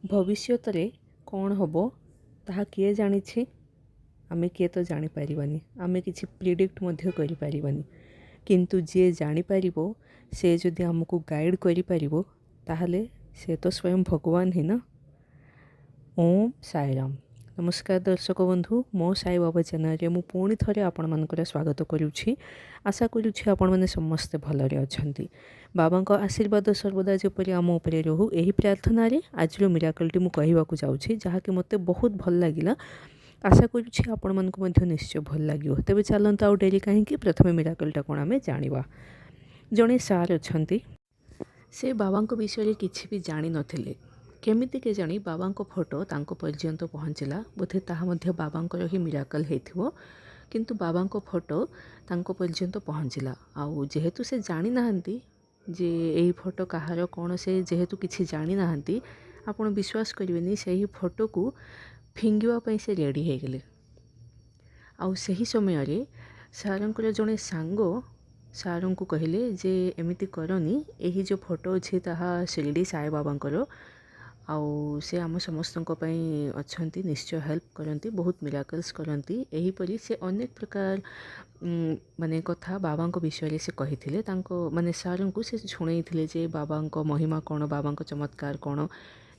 भविष्य रे कौन हबो ताहा किए जानिछि आमे किए तो जानी परिबानी आमे किछि प्रिडिक्ट मध्य करि परिबानी किंतु जे जानी परिबो से जदि हमको गाइड करि परिबो ताहले से तो स्वयं भगवान ही ना। ओम साई राम। नमस्कार दर्शक बंधु, मो साई बाबा चैनल मु पुणी थरे आपण मानकर स्वागत करुछि। आशा करुछि आपण माने समस्ते भलरे अछंती। बाबा को आशीर्वाद सर्वदा जेपरि आम उपरे रहू एही प्रार्थना रे आज मिराकलटी मु कहवाकू जाउछि जहाँकि मते बहुत भल लागिला। आशा करुछि आपण मानकु मध्ये निश्चय भल लागियो। तेबे चलंत आउ डेरी काहेकि प्रथमे मिराकलटा कोन आमे जानिबा। जणे सार अछंती, से बाबा को विषय किछि भी जानि नथिले। केमिति के जानी बाबा को फोटो तांको पर्यंत पहुँचला बोधे ताहा मध्य बाबा ही मिराकल हेथिवो, किंतु बाबा को फोटो तांको पर्यंत पहुँचला। आउ जेहेतु से जानी नाहंती जे एही फोटो कहार कौन, से जेहेतु किछि जानी नाहंती आपण विश्वास करिवेनी सेही फोटो को फिंगिवा पई से रेडी हो गले। आउ सही समय रे सारंकर जड़े सांगो सारंग को कहले जे एमिति करनी, एही जो फोटो अछि ताहा शिरडी साई बाबांकर आउ से आम समस्त अच्छा निश्चय हेल्प करती, बहुत मिराकल्स करती। एहीपरी से अनेक प्रकार माने कथा बाबा विषय से कही माने सार को से शुणई जे बाबा महिमा कौन, बाबा चमत्कार कौन।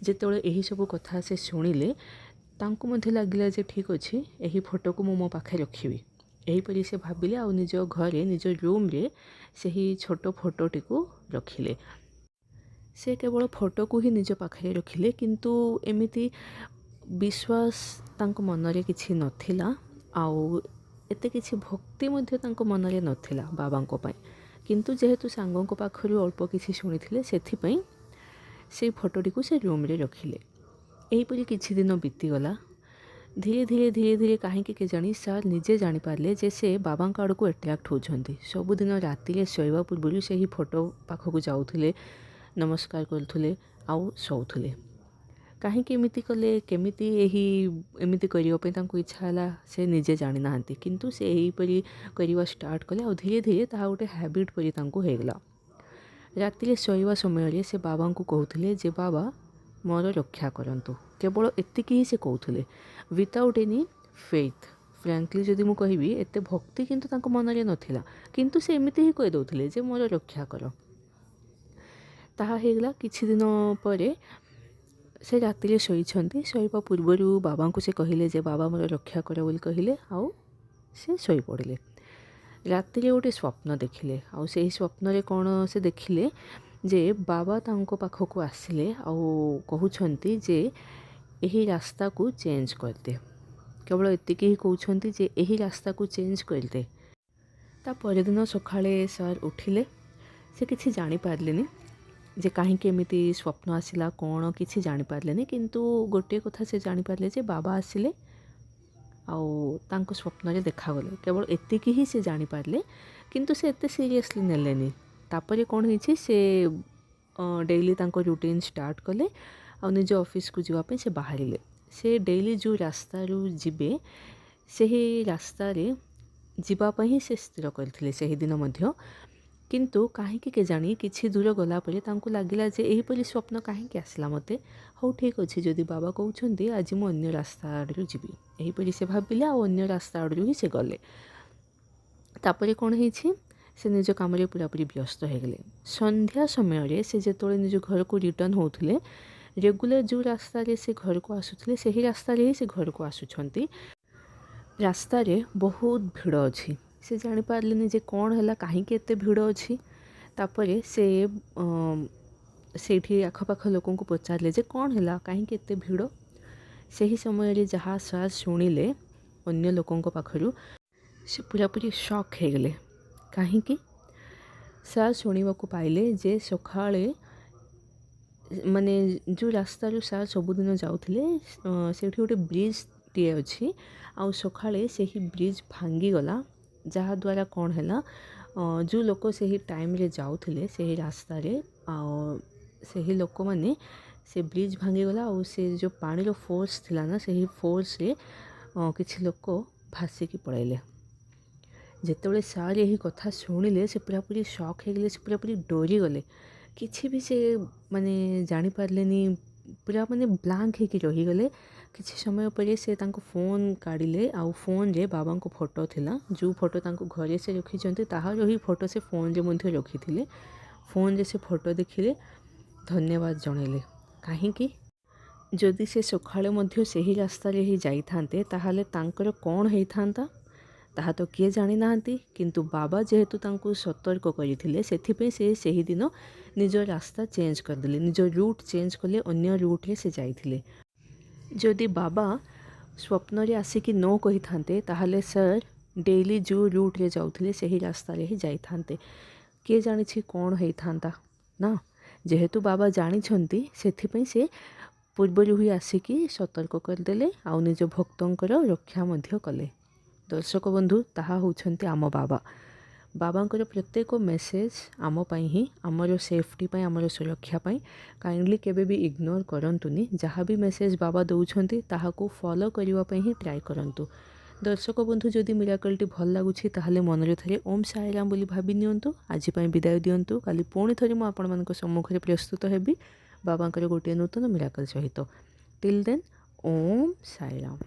जितेबाला यही सब कथा से शुणिले तांको मध्य लगिला जे ठीक अच्छे यही फोटो को मो पाखे रखी। यहीपरी से भाविले आ निज घरे निज रूम रे से छोट फोटोटी को रखिले। से केवल फोटो को ही निज पाखे रखिले, किंतु एमिति विश्वास तांको मनरे किछि नथिला आउ एते किछि भक्ति मध्ये तांको मनरे नथिला बाबा को पई। किंतु जेहेतु सांगों को पाखरु अल्प किछि शुनिथिले सेथि पई से फोटोटी को से रूम रे रखिले। एहीपरि किछि दिन बीती गला। धीरे धीरे धीरे धीरे कहीं के जानी सार निजे जानी पारले जे से बाबा आड़ को अट्राक्ट होछंती। सबुदिन राति शोवा पूर्व से ही फोटो पाखक जाऊले, नमस्कार करथुले आउ शोथुले। कहीं एमिति कले केमिति यही एमिति करियो पे तांको इच्छा होला से निजे जानी नाहंती, किंतु से एहीपरि करिवा स्टार्ट कले आ धीरे धीरे ताहा गोटे हैबिट परि तांको हेगला। राति शोवा समय से बाबा को कहते जे बाबा मोर रक्षा करंतु, केवल एतिकी ही से कहते विदाउट एनी फेथ। फ्रैंकली जदि मु कहबी एते भक्ति किंतु तांको मनरे नथिला, किंतु से एमिति ही कहि दउथिले जे मोर रक्षा कर। ताहा हेगला किछि दिन परे से राति शोइछंती। शोइबा पूर्वरु बाबा को से कहले जे बाबा मोर रक्षा कर बोली कहले आउ से शोइ पड़िले। राति गोटे स्वप्न देखिले आउ से स्वप्न रे कौन से देखिले जे बाबा तांको पाखक आसिले आउ कहउछंती जे एही रास्ता को चेंज करदे। केवल एतिकी ही कहउछंती जे एही रास्ता को चेंज करदे। ता परदिन सकाळे सर उठिले, से किछि जानि पारलेनी जे कहीं एमिति स्वप्न आसिला कौन किछि जानि पारलेनी, किंतु गोटे कथा से जानि पारले जे बाबा आसिले आउ तांको स्वप्न रे देखागले। केवल एतिकी ही से जानि पारले, किंतु से एते सीरियसली नेलेनी। तापरे कौन होइछि से डेली तांको रूटीन स्टार्ट कले आ निज ऑफिस को जीवा पे से बाहरिले। से डेली जो रास्ता रु जिबे सेही रास्ता रे जीवा पे ही से स्थिर करथिले सेही दिन मध्य। किंतु कहीं के जानी किछि दूर गला परे तांको लागिला जे एहीपरि स्वप्न कहीं आसला मते। हौ ठीक अच्छे जदि बाबा कहउछंती आज मु अन्य रास्ता आड़ू जीवी, एहीपरि से भाबिले आ अन्य रास्ता आड़ू ही से गले। तापरे कौन होइछि से निज काम रे पूरापूरी व्यस्त हो गले। संध्या समय रे से जेतोळे निज घर को रिटर्न होउथिले, रेगुलर जो रास्ता रे से घर को आसुथिले सेही रास्ता रे ही से घर को आसुछंती। रास्ता रे बहुत भीड़ अछि। से जानि पारलेनी जे कौन हैला कहीं एते भीड़ अछि। तापरे से सेठी आखपाख लोकों को पचारले जे कौन हैला कहीं एते भीड़। सेही समय रे जहा सार शुणिले अन्य लोकों को पाखरु से पूरापूरी शॉक हो गले। कहीं सार शुणा को पाइले जे सकाळे माने जो रास्ता रू सार सबुदिन जाउथिले सेठी गोटे ब्रिज टीए अछि आउ सकाळे सेही ब्रिज भांगी गला। जहा द्वारा कौन हैला जो लोक सेही टाइम रे जाउथिले सेही रास्ता रे आउ सेही लोक माने से ब्रिज भांगी गला आउ से जो पानी रो फोर्स थिला ना सेही फोर्स रे किछि लोक भासिकी पळैले। जेतेबेले सार यही कथा शुणिले से पूरापूरी शॉक हो गले, से पूरापूरी डरी गले। किछि भी से माने जानी पारलेनी पूरा माने ब्लांक होकर रहीगले। किसी समय पर से तांको फोन काढ़िले आउ फोन रे बाबा को फोटो थिला जो फोटो तांको घरे से रखी ताहार ही फोटो से फोन रे मध्य रखी फोन रे से फोटो देखिले धन्यवाद जनइले कहीं जदि से सकाळे मध्य सही रास्ता रे ही जाई थांते ताहाले तांकर कौन हेई थांता ताहा तो किए जानी नांती। किंतु बाबा जेहेतु तांको सतर्क करथिले सेथिपे से सही दिन निज रास्ता चेंज करदेले, निज रूट चेंज कले, अन्य रूट रे से जाइथिले। जदि बाबा स्वप्न रे आसिकी नो कही थांते ताहाले सर डेली जो रूट रे जाउथिले सही रास्ता रे ही जाई थांते। किए जानी छी कौन हेई थांता ना। जेहेतु बाबा जानी छंती सेथिपे से पूर्वरु ही आसिकी सतर्क करदेले आउ निज भक्तंकर रक्षा मध्य कले। दर्शक बंधु ताहा होउछंती आम बाबा। बाबांकर प्रत्येक मेसेज आम पाई ही आमर सेफ्टी पाई आमर सुरक्षा पाई। काइंडली केबे भी इग्नोर करंतुनी। जहाँ भी मेसेज बाबा दउछंती ताहाको फॉलो करिवा पाई ही ट्राई करंतु। दर्शक बंधु जदि मिराकलटी भल लागुछि ताहाले मनरे थरे ओम साई राम बोली भाबी नियंतु। आज पाई विदाय दियंतु। काली पुणी थरे मु आपण मानक सम्मुखरे प्रस्तुत हेबी बाबांकर गोटे नूतन मिराकल सहित। टिल देन ओम साई राम।